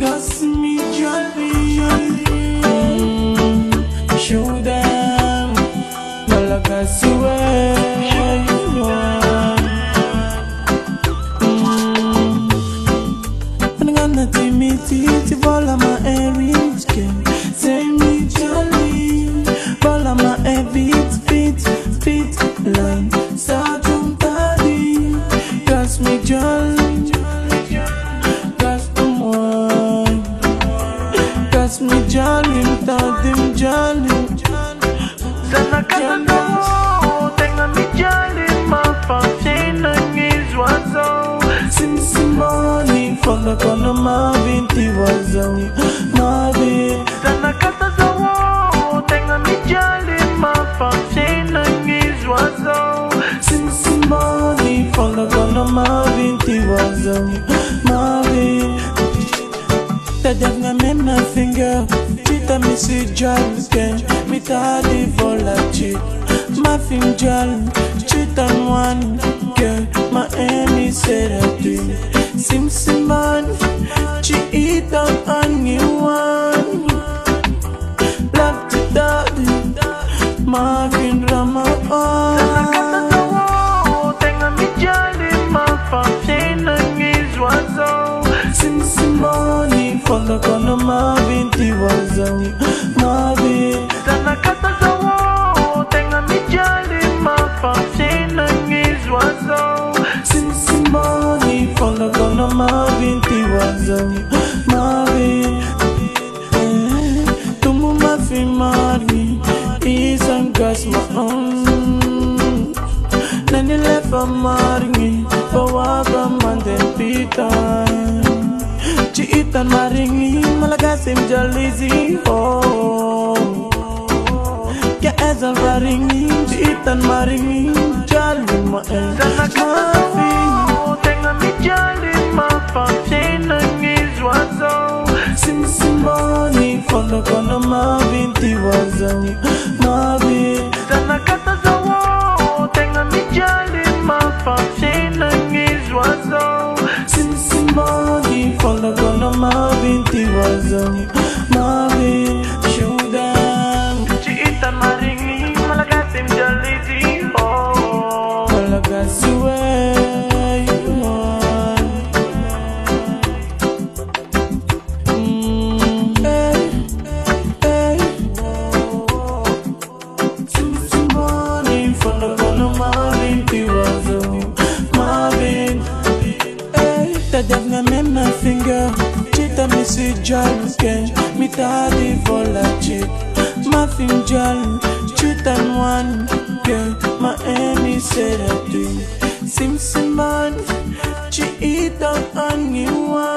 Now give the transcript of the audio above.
Cause mijaly. Show them Gasy way. I'm gonna take me to follow my earrings. Say mijaly, follow my beat line. Start to party. Cause mijaly, cause I'm one. Cause mijaly, without them jolly. Sana kata mo, tenga mijaly, mapafina ngizwazo. Simsimoni, fonda kono mabinti wazo, mabin. Sana kata mo, tenga mijaly, mapafina ngizwazo. Simsimoni, fonda kono mabinti wazo, mabin. Tadaf nga me my finger, chita mi si jalke, mi tadi vola chit. Ma finjal, chita one, ke ma emi serati. Simsiman, chita angi one. Love to daddy, ma fin rama Sana kata on. mo, tenga mijaly, mapafina ngizwazo. Simsimoni, fonda kono mabinti wazo, mabin. Sana kata mo, tenga mijaly, mapafina ngizwazo. Simsimoni, fonda kono mabinti wazo, mabin. Tumu mafi mari, isang gas maon. Nani lefa maringi, bawaga manden pitan. Chiitan maringi, malagasim jalizi oh. Kya ezal maringi, chiitan maringi, jali ma Sana kata mo, tenga mijaly, mapafina ngizwazo. Simsimoni, fonda kono mabinti wazo, mabin. Sana kata mo, tenga mijaly, mapafina ngizwazo. Simsimoni, fonda kono mabinti wazo, mabin. Show them Chiitan maringi, malagasim jalizi oh. Gasy way. Hey, hey. Simsimoni, fonda kono mabinti wazo, mabin. Hey, tadaf nga me my finger, chita mi si jalke, mi tadi vola chit. Ma finjal, chitan one, ke ma emi serati. Simsiman, chita angi one.